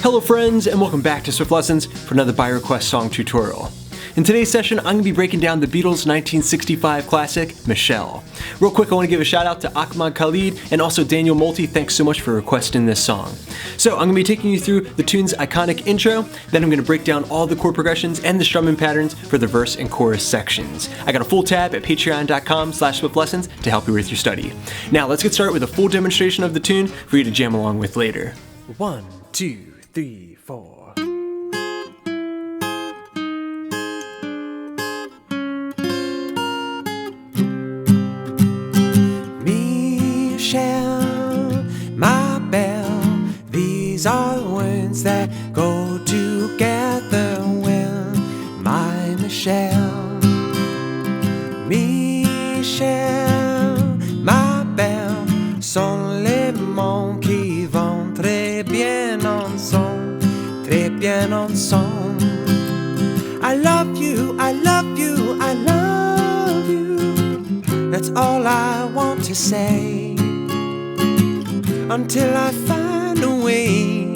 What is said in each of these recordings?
Hello friends, and welcome back to Swift Lessons for another by request song tutorial. In today's session, I'm going to be breaking down the Beatles' 1965 classic, Michelle. Real quick, I want to give a shout out to Ahmad Khalid and also Daniel Multi. Thanks so much for requesting this song. So I'm going to be taking you through the tune's iconic intro, then I'm going to break down all the chord progressions and the strumming patterns for the verse and chorus sections. I got a full tab at patreon.com/swiftlessons to help you with your study. Now let's get started with a full demonstration of the tune for you to jam along with later. 1, 2, 3, 4. Michelle, my belle, these are words that go together well. My Michelle, Michelle, my belle, sont les mots qui vont très bien ensemble, très bien ensemble. I love you, I love you, I love you. That's all I want to say. Until I find a way,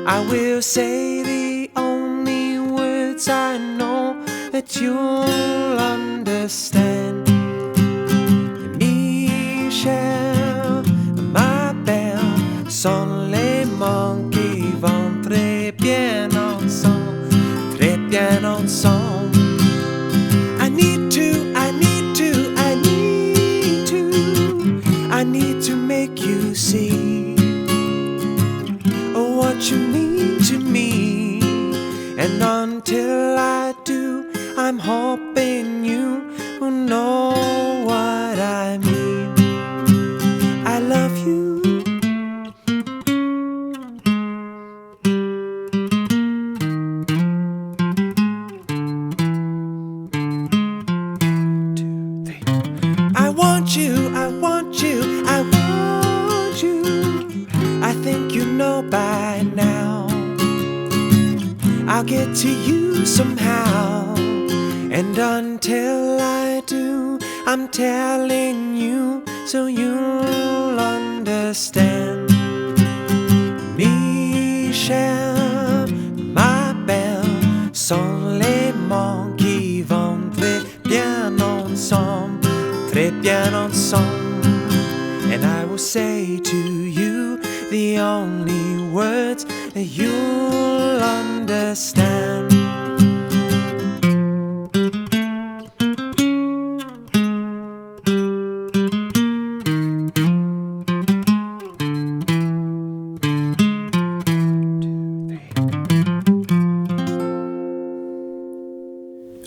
I will say the only words I know that you'll understand. Michelle, ma belle, sont les mots qui vont très bien ensemble, très bien ensemble. I need to, I need to, I need to, I need to make you see what you mean to me. And until I do, I'm hoping you will know what I mean. I love you. I want you, I want you, I want you. I think you know by now. I'll get to you somehow. And until I do, I'm telling you so you'll understand. Michelle, ma belle, sont les mots qui vont très bien ensemble, très bien ensemble. And I will say to you the only words that you'll understand.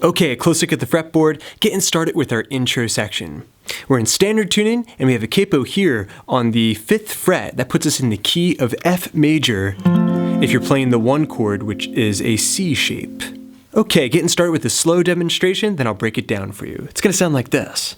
Okay, a close look at the fretboard, getting started with our intro section. We're in standard tuning, and we have a capo here on the 5th fret. That puts us in the key of F major if you're playing the 1 chord, which is a C shape. Okay, getting started with a slow demonstration, then I'll break it down for you. It's gonna sound like this.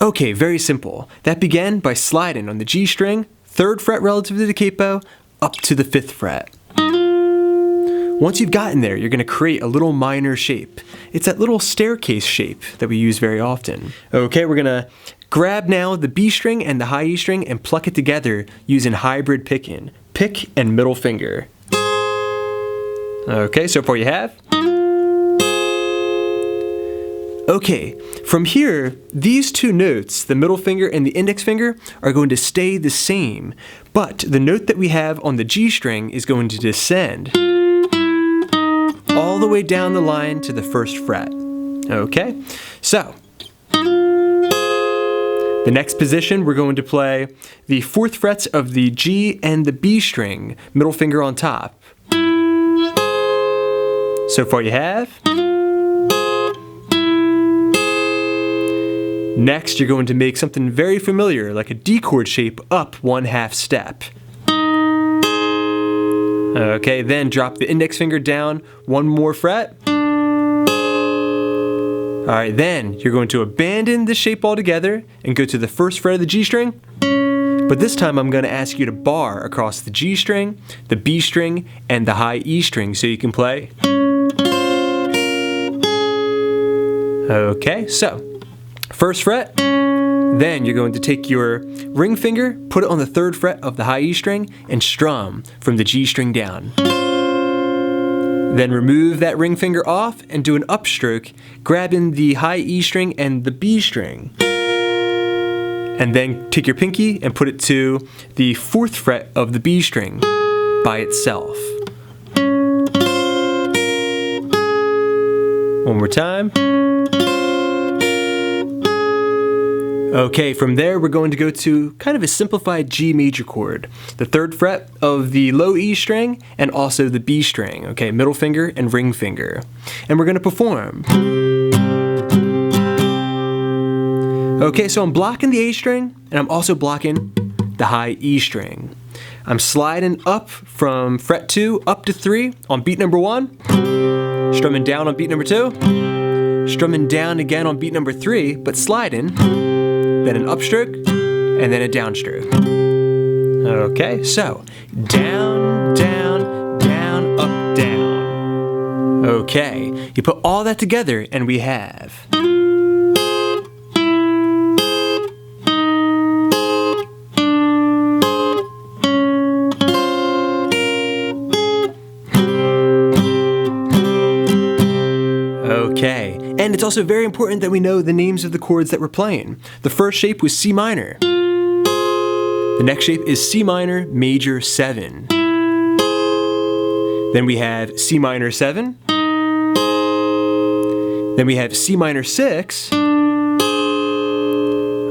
Okay, very simple. That began by sliding on the G string, 3rd fret relative to the capo, up to the 5th fret. Once you've gotten there, you're going to create a little minor shape. It's that little staircase shape that we use very often. Okay, we're going to grab now the B string and the high E string and pluck it together using hybrid picking. Pick and middle finger. Okay, so far you have. Okay, from here, these two notes, the middle finger and the index finger, are going to stay the same, but the note that we have on the G string is going to descend all the way down the line to the 1st fret. Okay, so the next position, we're going to play the 4th frets of the G and the B string, middle finger on top. So far you have. Next, you're going to make something very familiar, like a D chord shape up 1/2 step. Okay, then drop the index finger down 1 more fret. Alright, then you're going to abandon the shape altogether and go to the 1st fret of the G string. But this time I'm going to ask you to bar across the G string, the B string, and the high E string so you can play. Okay, so first fret, then you're going to take your ring finger, put it on the 3rd fret of the high E string, and strum from the G string down. Then remove that ring finger off and do an upstroke, grabbing the high E string and the B string. And then take your pinky and put it to the 4th fret of the B string by itself. One more time. Okay, from there we're going to go to kind of a simplified G major chord. The 3rd fret of the low E string and also the B string. Okay, middle finger and ring finger. And we're going to perform. Okay, so I'm blocking the A string and I'm also blocking the high E string. I'm sliding up from fret 2 up to 3 on beat number 1, strumming down on beat number 2, strumming down again on beat number 3, but sliding, then an upstroke, and then a downstroke. Okay, so down, down, down, up, down. Okay, you put all that together and we have... Okay, and it's also very important that we know the names of the chords that we're playing. The first shape was C minor. The next shape is C minor major 7. Then we have C minor 7. Then we have C minor 6.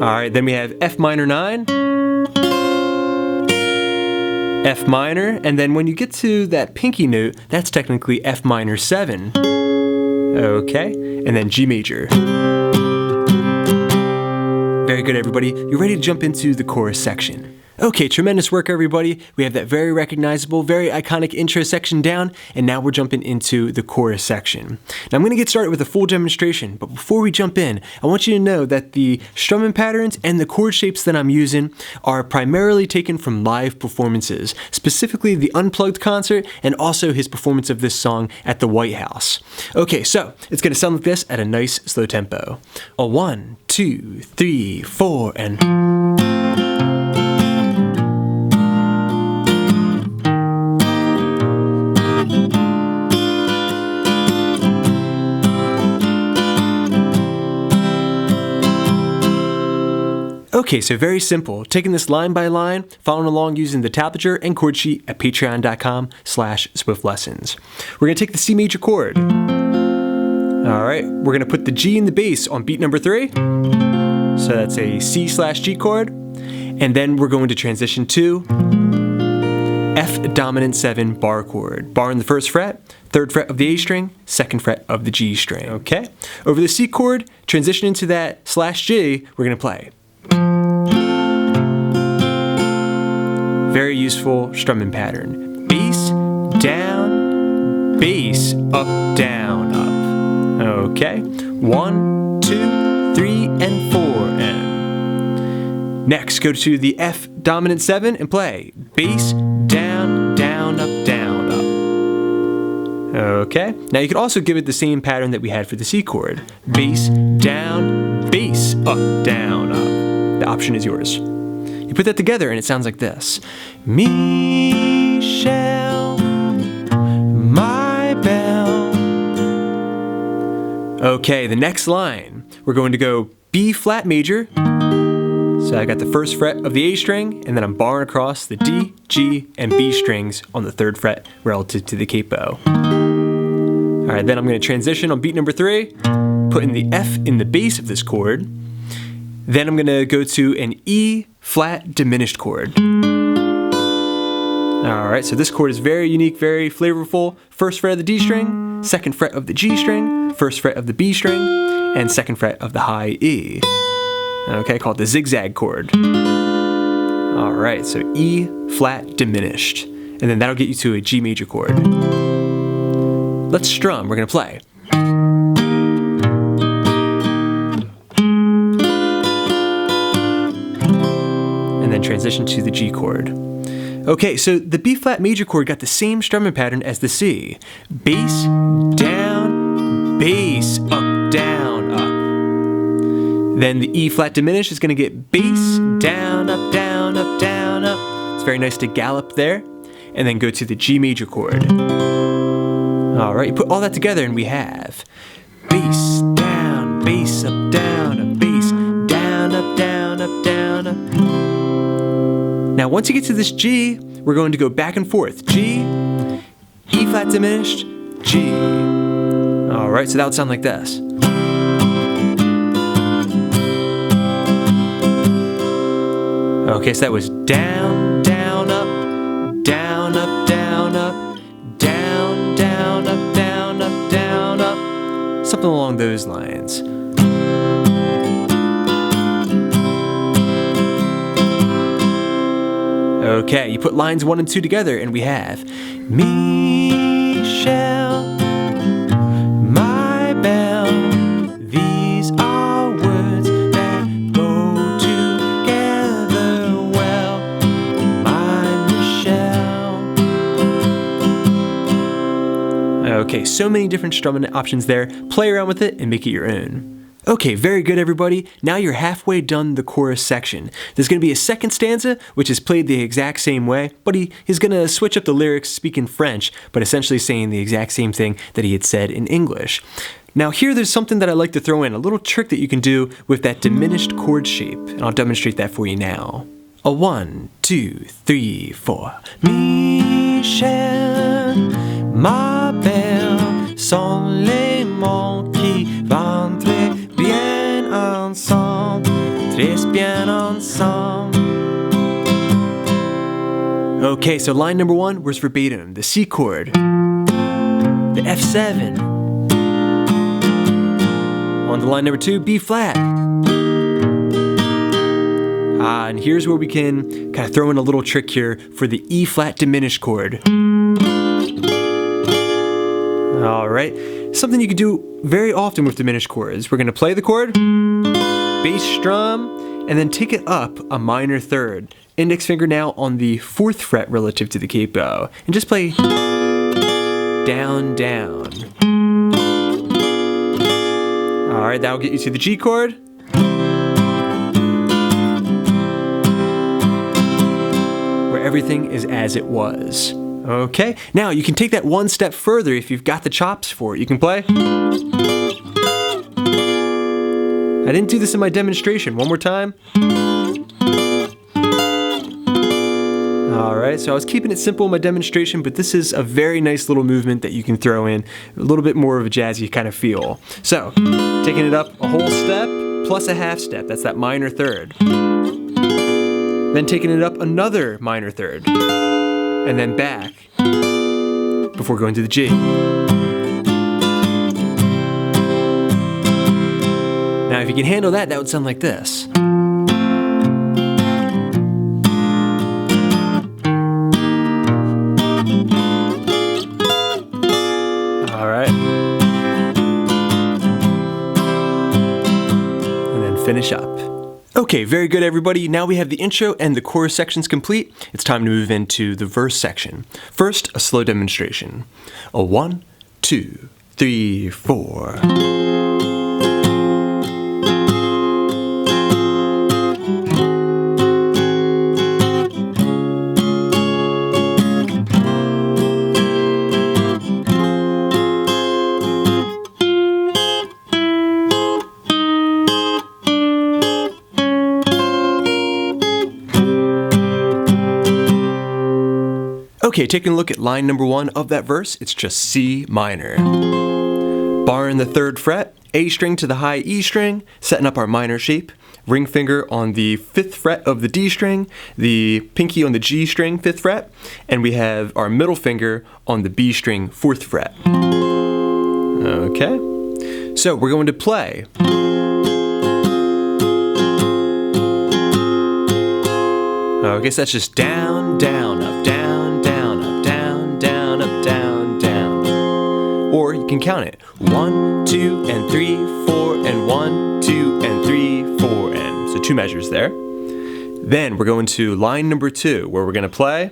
Alright, then we have F minor 9. F minor, and then when you get to that pinky note, that's technically F minor 7. Okay, and then G major. Very good, everybody. You're ready to jump into the chorus section. Okay, tremendous work, everybody. We have that very recognizable, very iconic intro section down, and now we're jumping into the chorus section. Now I'm going to get started with a full demonstration, but before we jump in, I want you to know that the strumming patterns and the chord shapes that I'm using are primarily taken from live performances, specifically the Unplugged concert and also his performance of this song at the White House. Okay, so it's going to sound like this at a nice slow tempo. A 1, 2, 3, 4, and... Okay, so very simple. Taking this line by line, following along using the tablature and chord sheet at patreon.com/swiftlessons. We're going to take the C major chord. Alright, we're going to put the G in the bass on beat number 3. So that's a C/G chord. And then we're going to transition to F dominant 7 bar chord. Bar in the 1st fret, 3rd fret of the A string, 2nd fret of the G string. Okay, over the C chord, transitioning to that /G, we're going to play. Very useful strumming pattern. Bass, down, bass, up, down, up. Okay. 1, 2, 3, and 4, and. Next, go to the F dominant 7 and play. Bass, down, down, up, down, up. Okay. Now you could also give it the same pattern that we had for the C chord. Bass, down, bass, up, down, up. The option is yours. You put that together and it sounds like this. Michelle, my belle. Okay, the next line, we're going to go B flat major. So I got the 1st fret of the A string, and then I'm barring across the D, G, and B strings on the 3rd fret relative to the capo. Alright, then I'm going to transition on beat number 3, putting the F in the bass of this chord. Then I'm going to go to an E flat diminished chord. Alright, so this chord is very unique, very flavorful. 1st fret of the D string, 2nd fret of the G string, 1st fret of the B string, and 2nd fret of the high E. Okay, called the zigzag chord. Alright, so E flat diminished. And then that'll get you to a G major chord. Let's strum, we're going to play. And then transition to the G chord. Okay, so the B flat major chord got the same strumming pattern as the C. Bass, down, bass, up, down, up. Then the E flat diminished is going to get bass, down, up, down, up, down, up. It's very nice to gallop there. And then go to the G major chord. Alright, you put all that together and we have bass, down, bass, up, bass, down, up, down, up, down, up. Now once you get to this G, we're going to go back and forth. G, E flat diminished, G. Alright, so that would sound like this. Okay, so that was down, down, up, down, up, down, up, down, down, up, down, up, down, up. Something along those lines. Okay, you put lines 1 and 2 together and we have Michelle, my belle. These are words that go together well. My Michelle. Okay, so many different strumming options there. Play around with it and make it your own. Okay, very good everybody. Now you're halfway done the chorus section. There's going to be a second stanza, which is played the exact same way, but he's going to switch up the lyrics, speak in French, but essentially saying the exact same thing that he had said in English. Now here there's something that I like to throw in, a little trick that you can do with that diminished chord shape, and I'll demonstrate that for you now. A 1, 2, 3, 4. Michel, ma belle, sont les mots qui vont très bien ensemble, très bien ensemble. Okay, so line number 1 was verbatim, the C chord, the F7. On to line number 2, B flat. And here's where we can kind of throw in a little trick here for the E flat diminished chord. Alright, something you can do very often with diminished chords. We're going to play the chord, bass strum, and then take it up a minor third. Index finger now on the 4th fret relative to the capo. And just play down, down. Alright, that'll get you to the G chord. Where everything is as it was. Okay, now you can take that one step further if you've got the chops for it. You can play. I didn't do this in my demonstration. One more time. Alright, so I was keeping it simple in my demonstration, but this is a very nice little movement that you can throw in, a little bit more of a jazzy kind of feel. So, taking it up a whole step plus a half step, that's that minor third. Then taking it up another minor third, and then back before going to the G. Now if you can handle that, that would sound like this. Alright. And then finish up. Okay, very good everybody. Now we have the intro and the chorus sections complete. It's time to move into the verse section. First, a slow demonstration. A 1, 2, 3, 4. Okay, taking a look at line number 1 of that verse, it's just C minor. Bar in the 3rd fret, A string to the high E string, setting up our minor shape. Ring finger on the 5th fret of the D string, the pinky on the G string, 5th fret, and we have our middle finger on the B string, 4th fret. Okay, so we're going to play. Okay, so that's just down, down, up, down, down, up, down, down, up, down, down. Or you can count it. 1, 2, and 3, 4, and 1, 2, and 3, 4, and. So 2 measures there. Then we're going to line number 2, where we're going to play.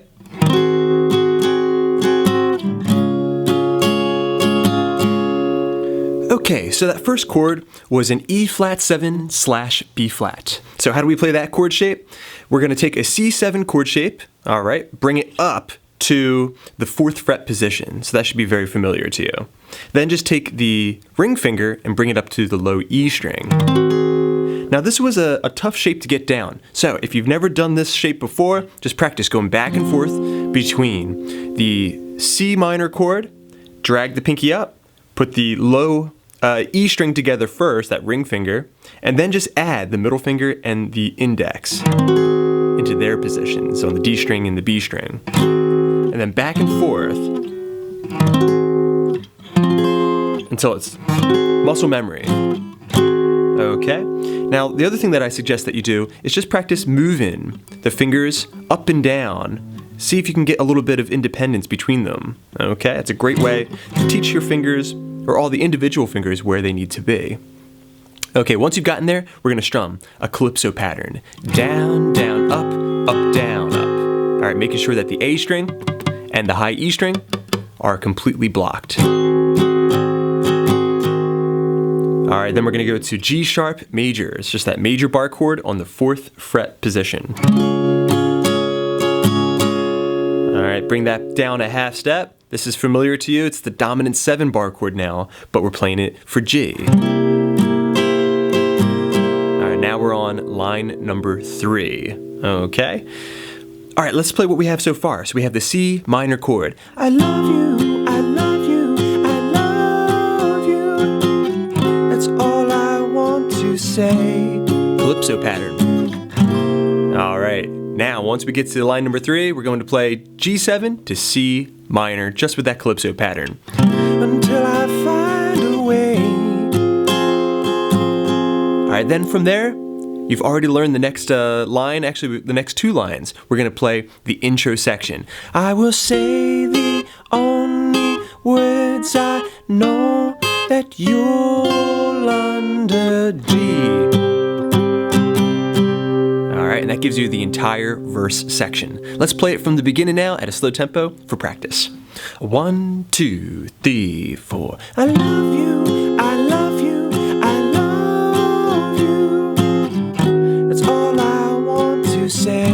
Okay, so that first chord was an E flat 7 / B flat. So how do we play that chord shape? We're going to take a C7 chord shape, all right, bring it up to the 4th fret position. So that should be very familiar to you. Then just take the ring finger and bring it up to the low E string. Now this was a tough shape to get down. So if you've never done this shape before, just practice going back and forth between the C minor chord, drag the pinky up, put the low E string together first, that ring finger, and then just add the middle finger and the index into their positions, so on the D string and the B string. And then back and forth until it's muscle memory. Okay? Now, the other thing that I suggest that you do is just practice moving the fingers up and down. See if you can get a little bit of independence between them. Okay? It's a great way to teach your fingers, or all the individual fingers, where they need to be. Okay, once you've gotten there, we're going to strum a calypso pattern. Down, down, up, up, down, up. All right, making sure that the A string and the high E string are completely blocked. All right, then we're going to go to G sharp major. It's just that major bar chord on the 4th fret position. All right, bring that down a half step. This is familiar to you. It's the dominant 7 bar chord now, but we're playing it for G. All right, now we're on line number 3. Okay. All right, let's play what we have so far. So we have the C minor chord. I love you, I love you, I love you. That's all I want to say. Calypso pattern. All right, now once we get to line number 3, we're going to play G7 to C minor, just with that calypso pattern. Until I find a way. All right, then from there, you've already learned the next line, actually the next 2 lines. We're going to play the intro section. I will say the only words I know that you'll under G. All right, and that gives you the entire verse section. Let's play it from the beginning now at a slow tempo for practice. 1, 2, 3, 4. I love you, I love you, I love you. That's all I want to say.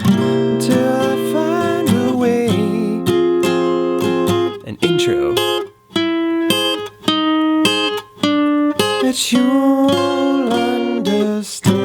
Until I find a way. An intro. That you'll understand.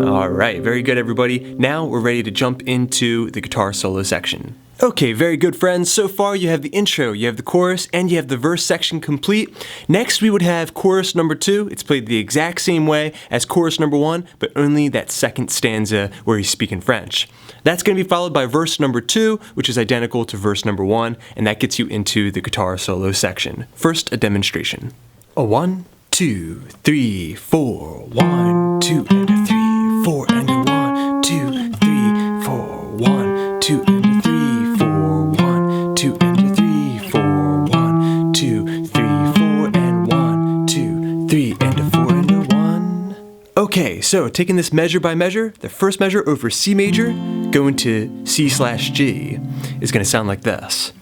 All right, very good, everybody. Now we're ready to jump into the guitar solo section. Okay, very good, friends. So far, you have the intro, you have the chorus, and you have the verse section complete. Next, we would have chorus number 2. It's played the exact same way as chorus number 1, but only that second stanza where he's speaking French. That's going to be followed by verse number 2, which is identical to verse number 1, and that gets you into the guitar solo section. First, a demonstration. A 1, 2, 3, 4. 1, 2, and a 3, 4, and a 1, 2, 3, 4. 1, 2, and a 3, 4. 1, 2, and a 3, 4. 1, 2, 3, 4, and 1, 2, 3, and a 4, and a 1. Okay, so taking this measure by measure, the first measure over C major, going to C/G, is going to sound like this.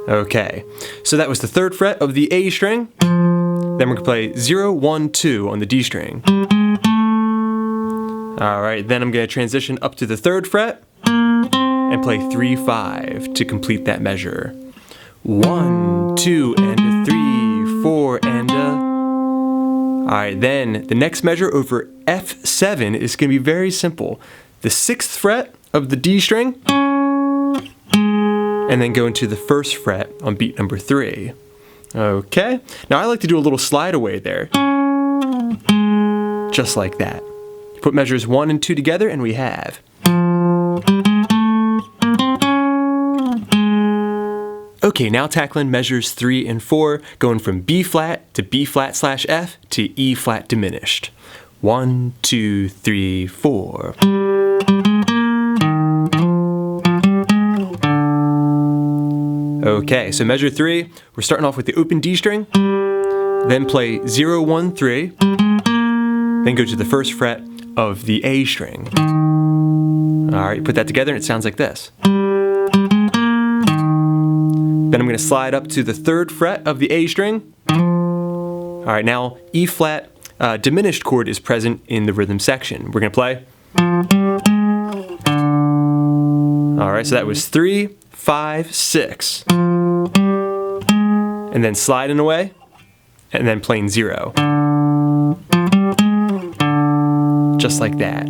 Okay, so that was the 3rd fret of the A string. Then we're going to play 0, 1, 2 on the D string. All right, then I'm going to transition up to the 3rd fret and play 3, 5 to complete that measure. 1, 2, and a 3, 4, and a... All right, then the next measure over F7 is going to be very simple. The 6th fret of the D string, and then go into the 1st fret on beat number 3. Okay, now I like to do a little slide away there. Just like that. Put measures 1 and 2 together and we have. Okay, now tackling measures 3 and 4, going from B flat to B flat/F to E flat diminished. 1, 2, 3, 4. Okay, so measure 3, we're starting off with the open D string, then play 0, 1, 3, then go to the 1st fret of the A string. Alright, put that together and it sounds like this. Then I'm going to slide up to the 3rd fret of the A string. Alright, now E flat diminished chord is present in the rhythm section. We're going to play. Alright, so that was 3, 5, 6. And then sliding away, and then playing 0. Just like that.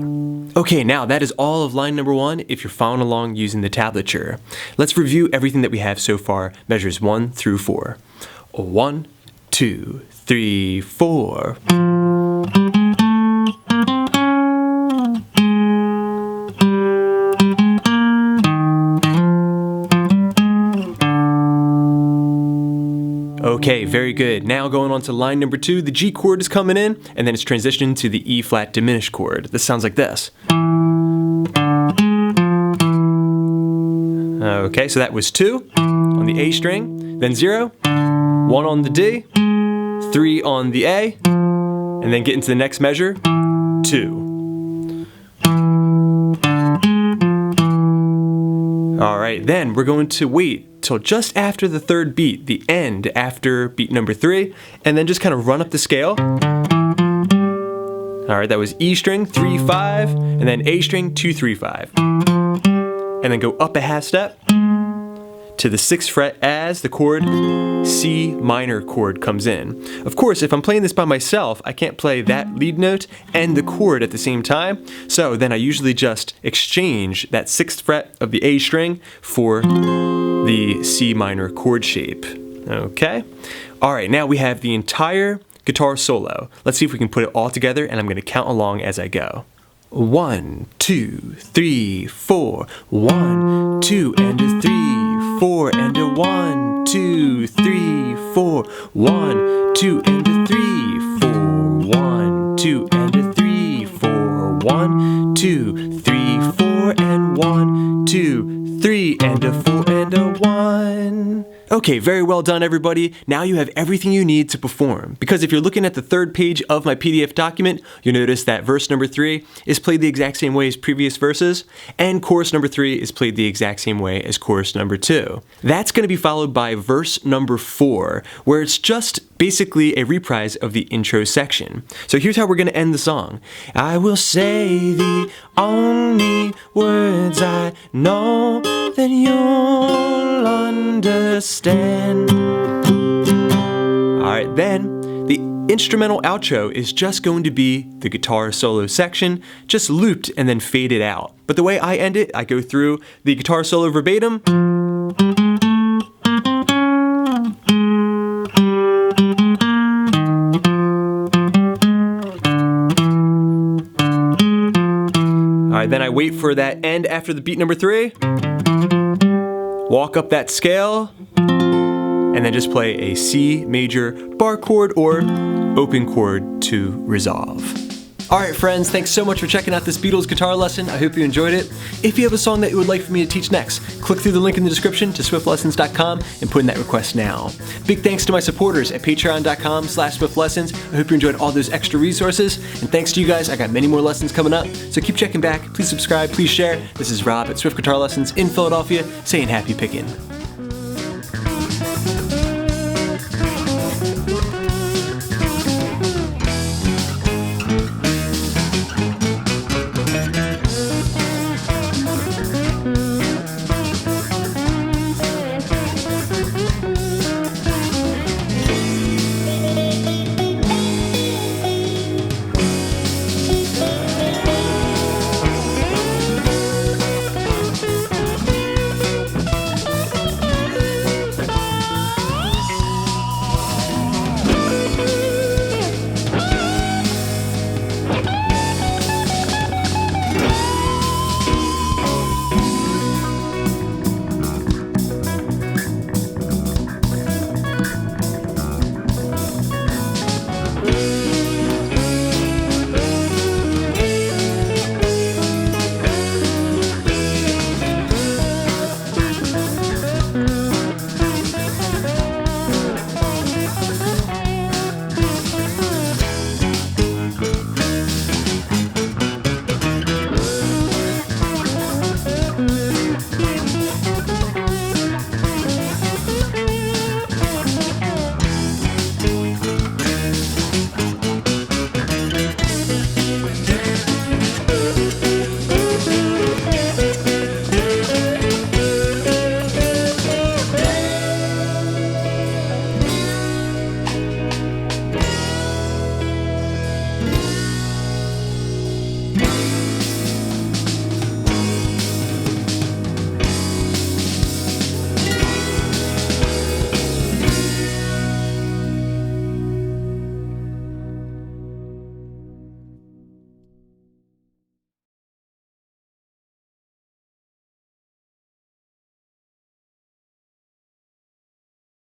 Okay, now that is all of line number 1 if you're following along using the tablature. Let's review everything that we have so far, measures 1 through 4. 1, 2, 3, 4. Okay, very good. Now going on to line number 2, the G chord is coming in, and then it's transitioning to the E flat diminished chord. This sounds like this. Okay, so that was 2 on the A string, then 0, 1 on the D, 3 on the A, and then get into the next measure, 2. Alright, then we're going to wait till just after the 3rd beat, the end after beat number 3, and then just kind of run up the scale. Alright, that was E string, 3, 5, and then A string, 2, 3, 5. And then go up a half step to the 6th fret as the chord C minor chord comes in. Of course, if I'm playing this by myself, I can't play that lead note and the chord at the same time, so then I usually just exchange that 6th fret of the A string for the C minor chord shape. Okay? Alright, now we have the entire guitar solo. Let's see if we can put it all together, and I'm going to count along as I go. 1, 2, 3, 4. 1, 2, and a 3, 4, and a 1, 2, 3, 4. 1, 2, and a 3, 4. 1, 2, and a 3, 4. 1, 2, 3, 4, and 1, 2, 3, and a 4, and a 1. Okay, very well done everybody. Now you have everything you need to perform. Because if you're looking at the 3rd page of my PDF document, you'll notice that verse number 3 is played the exact same way as previous verses, and chorus number 3 is played the exact same way as chorus number 2. That's going to be followed by verse number 4, where it's just basically a reprise of the intro section. So here's how we're going to end the song. I will say the only words I know, then you'll understand. Alright, then the instrumental outro is just going to be the guitar solo section, just looped and then faded out. But the way I end it, I go through the guitar solo verbatim, alright, then I wait for that end after the beat number 3, walk up that scale, and then just play a C major bar chord or open chord to resolve. Alright friends, thanks so much for checking out this Beatles guitar lesson. I hope you enjoyed it. If you have a song that you would like for me to teach next, click through the link in the description to swiftlessons.com and put in that request now. Big thanks to my supporters at patreon.com/swiftlessons. I hope you enjoyed all those extra resources. And thanks to you guys, I got many more lessons coming up. So keep checking back, please subscribe, please share. This is Rob at Swift Guitar Lessons in Philadelphia, saying happy picking.